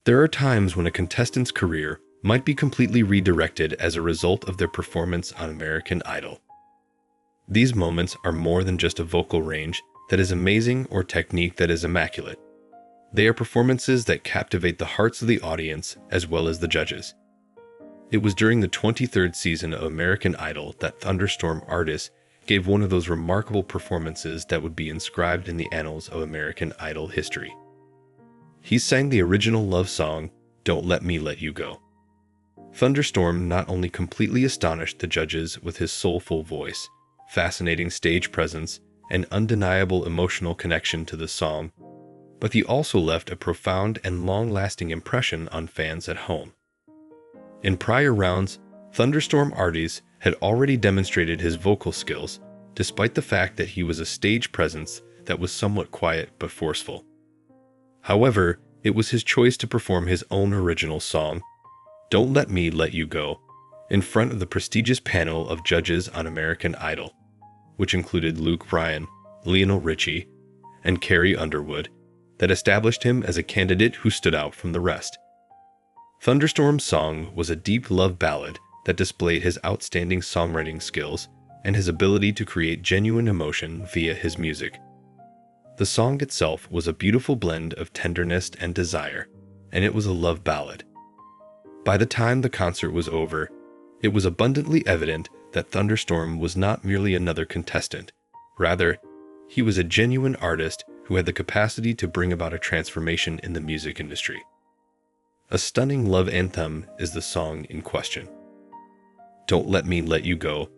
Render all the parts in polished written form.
There are times when a contestant's career might be completely redirected as a result of their performance on American Idol. These moments are more than just a vocal range that is amazing or technique that is immaculate. They are performances that captivate the hearts of the audience as well as the judges. It was during the 23rd season of American Idol that Thunderstorm Artis gave one of those remarkable performances that would be inscribed in the annals of American Idol history. He sang the original love song, "Don't Let Me Let You Go." Thunderstorm not only completely astonished the judges with his soulful voice, fascinating stage presence, and undeniable emotional connection to the song, but he also left a profound and long-lasting impression on fans at home. In prior rounds, Thunderstorm Artis had already demonstrated his vocal skills, despite the fact that he was a stage presence that was somewhat quiet but forceful. However, it was his choice to perform his own original song, "Don't Let Me Let You Go," in front of the prestigious panel of judges on American Idol, which included Bryan, Lionel Richie, and Carrie Underwood, that established him as a candidate who stood out from the rest. Thunderstorm's song was a deep love ballad that displayed his outstanding songwriting skills and his ability to create genuine emotion via his music. The song itself was a beautiful blend of tenderness and desire, and it was a love ballad. By the time the concert was over, it was abundantly evident that Thunderstorm was not merely another contestant. Rather, he was a genuine artist who had the capacity to bring about a transformation in the music industry. A stunning love anthem is the song in question. "Don't Let Me Let You Go"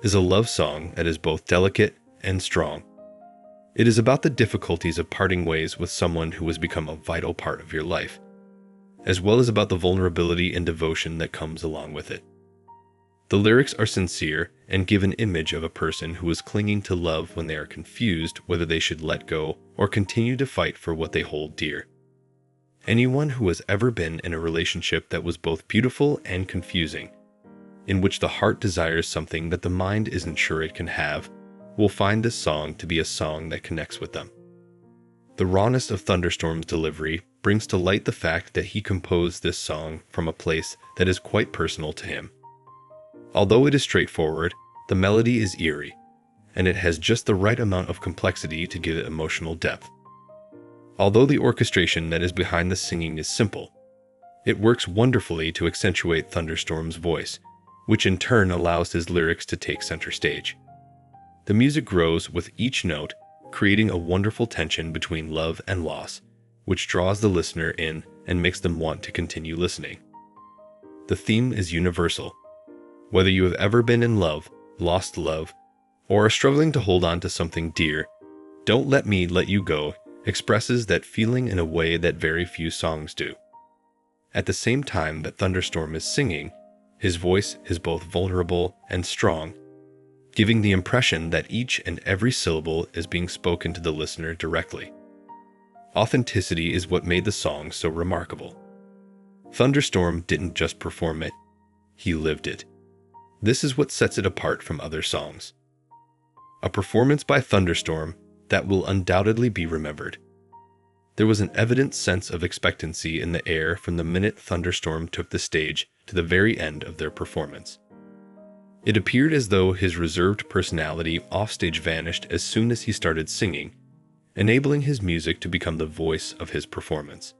is a love song that is both delicate and strong. It is about the difficulties of parting ways with someone who has become a vital part of your life, as well as about the vulnerability and devotion that comes along with it. The lyrics are sincere and give an image of a person who is clinging to love when they are confused whether they should let go or continue to fight for what they hold dear. Anyone who has ever been in a relationship that was both beautiful and confusing, in which the heart desires something that the mind isn't sure it can have, will find this song to be a song that connects with them. The rawness of Thunderstorm's delivery brings to light the fact that he composed this song from a place that is quite personal to him. Although it is straightforward, the melody is eerie, and it has just the right amount of complexity to give it emotional depth. Although the orchestration that is behind the singing is simple, it works wonderfully to accentuate Thunderstorm's voice, which in turn allows his lyrics to take center stage. The music grows with each note, creating a wonderful tension between love and loss, which draws the listener in and makes them want to continue listening. The theme is universal. Whether you have ever been in love, lost love, or are struggling to hold on to something dear, "Don't Let Me Let You Go" expresses that feeling in a way that very few songs do. At the same time that Thunderstorm is singing, his voice is both vulnerable and strong, giving the impression that each and every syllable is being spoken to the listener directly. Authenticity is what made the song so remarkable. Thunderstorm didn't just perform it, he lived it. This is what sets it apart from other songs. A performance by Thunderstorm that will undoubtedly be remembered. There was an evident sense of expectancy in the air from the minute Thunderstorm took the stage to the very end of their performance. It appeared as though his reserved personality offstage vanished as soon as he started singing, enabling his music to become the voice of his performance.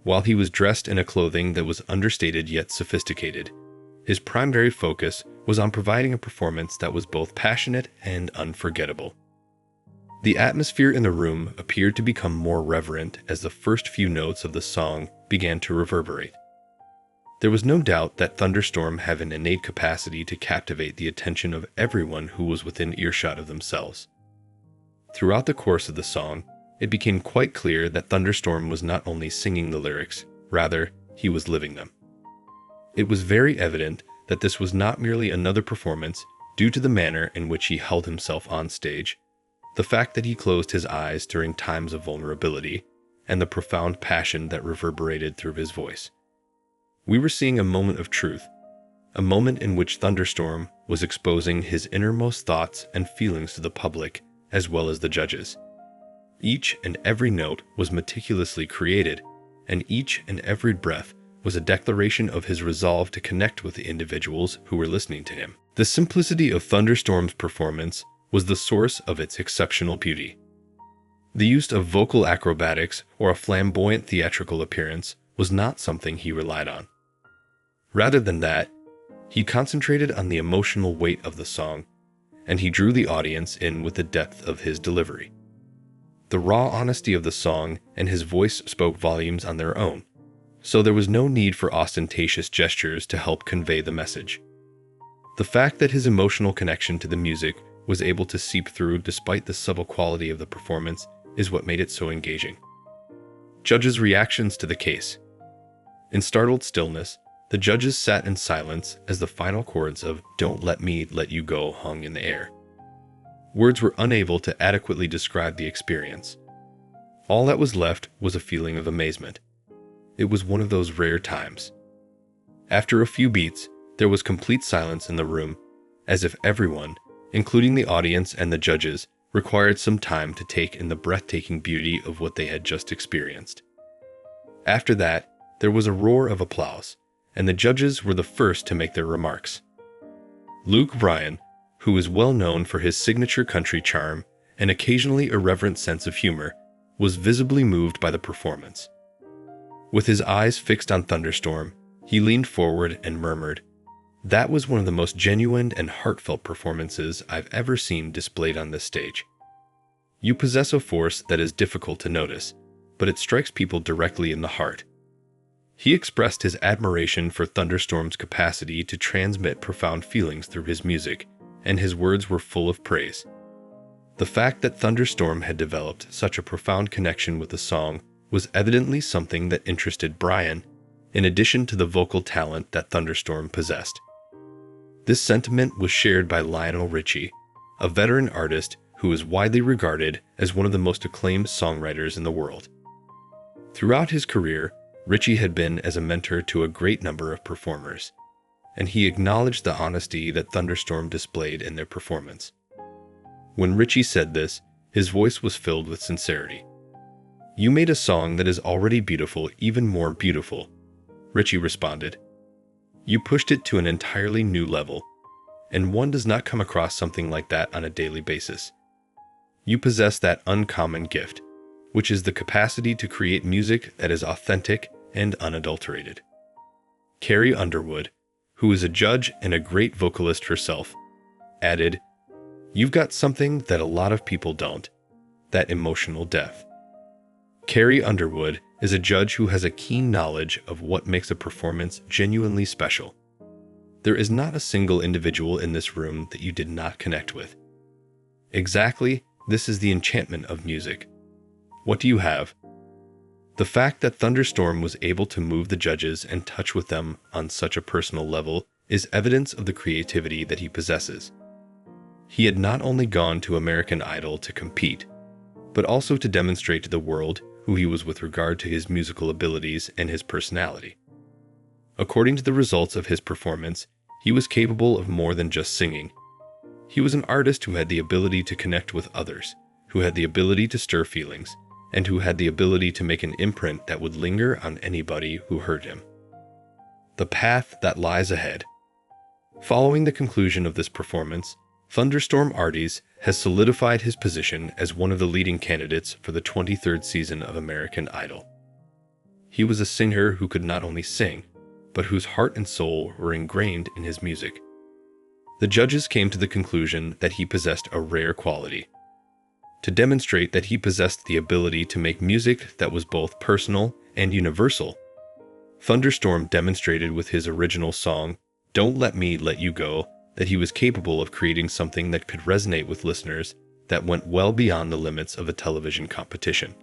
While he was dressed in a clothing that was understated yet sophisticated, his primary focus was on providing a performance that was both passionate and unforgettable. The atmosphere in the room appeared to become more reverent as the first few notes of the song began to reverberate. There was no doubt that Thunderstorm had an innate capacity to captivate the attention of everyone who was within earshot of themselves. Throughout the course of the song, it became quite clear that Thunderstorm was not only singing the lyrics, rather, he was living them. It was very evident that this was not merely another performance due to the manner in which he held himself on stage, the fact that he closed his eyes during times of vulnerability, and the profound passion that reverberated through his voice. We were seeing a moment of truth, a moment in which Thunderstorm was exposing his innermost thoughts and feelings to the public as well as the judges. Each and every note was meticulously created, and each and every breath was a declaration of his resolve to connect with the individuals who were listening to him. The simplicity of Thunderstorm's performance was the source of its exceptional beauty. The use of vocal acrobatics or a flamboyant theatrical appearance was not something he relied on. Rather than that, he concentrated on the emotional weight of the song, and he drew the audience in with the depth of his delivery. The raw honesty of the song and his voice spoke volumes on their own, so there was no need for ostentatious gestures to help convey the message. The fact that his emotional connection to the music was able to seep through despite the subtle quality of the performance is what made it so engaging. Judges' reactions to the case. In startled stillness, the judges sat in silence as the final chords of "Don't Let Me Let You Go" hung in the air. Words were unable to adequately describe the experience. All that was left was a feeling of amazement. It was one of those rare times. After a few beats, there was complete silence in the room, as if everyone, including the audience and the judges, required some time to take in the breathtaking beauty of what they had just experienced. After that, there was a roar of applause, and the judges were the first to make their remarks. Bryan, who is well known for his signature country charm and occasionally irreverent sense of humor, was visibly moved by the performance. With his eyes fixed on Thunderstorm, he leaned forward and murmured, "That was one of the most genuine and heartfelt performances I've ever seen displayed on this stage. You possess a force that is difficult to notice, but it strikes people directly in the heart." He expressed his admiration for Thunderstorm's capacity to transmit profound feelings through his music, and his words were full of praise. The fact that Thunderstorm had developed such a profound connection with the song was evidently something that interested Bryan, in addition to the vocal talent that Thunderstorm possessed. This sentiment was shared by Lionel Richie, a veteran artist who is widely regarded as one of the most acclaimed songwriters in the world. Throughout his career, Richie had been as a mentor to a great number of performers, and he acknowledged the honesty that Thunderstorm displayed in their performance. When Richie said this, his voice was filled with sincerity. "You made a song that is already beautiful even more beautiful," Richie responded. "You pushed it to an entirely new level, and one does not come across something like that on a daily basis. You possess that uncommon gift, which is the capacity to create music that is authentic and unadulterated." Carrie Underwood, who is a judge and a great vocalist herself, added, "You've got something that a lot of people don't, that emotional depth." Carrie Underwood is a judge who has a keen knowledge of what makes a performance genuinely special. There is not a single individual in this room that you did not connect with. Exactly, this is the enchantment of music. What do you have? The fact that Thunderstorm was able to move the judges and touch with them on such a personal level is evidence of the creativity that he possesses. He had not only gone to American Idol to compete, but also to demonstrate to the world who he was with regard to his musical abilities and his personality. According to the results of his performance, he was capable of more than just singing. He was an artist who had the ability to connect with others, who had the ability to stir feelings, and who had the ability to make an imprint that would linger on anybody who heard him. The path that lies ahead. Following the conclusion of this performance, Thunderstorm Artis has solidified his position as one of the leading candidates for the 23rd season of American Idol. He was a singer who could not only sing, but whose heart and soul were ingrained in his music. The judges came to the conclusion that he possessed a rare quality. To demonstrate that he possessed the ability to make music that was both personal and universal, Thunderstorm demonstrated with his original song, "Don't Let Me Let You Go," that he was capable of creating something that could resonate with listeners that went well beyond the limits of a television competition.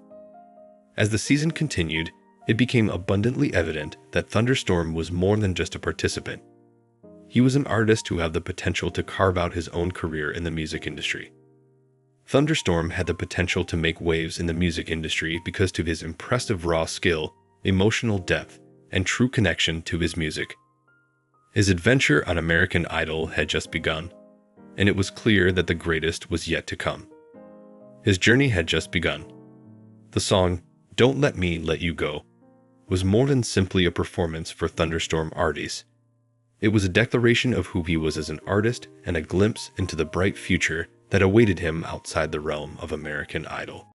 As the season continued, it became abundantly evident that Thunderstorm was more than just a participant. He was an artist who had the potential to carve out his own career in the music industry. Thunderstorm had the potential to make waves in the music industry because of his impressive raw skill, emotional depth, and true connection to his music. His adventure on American Idol had just begun, and it was clear that the greatest was yet to come. His journey had just begun. The song, "Don't Let Me Let You Go," was more than simply a performance for Thunderstorm Artis. It was a declaration of who he was as an artist and a glimpse into the bright future that awaited him outside the realm of American Idol.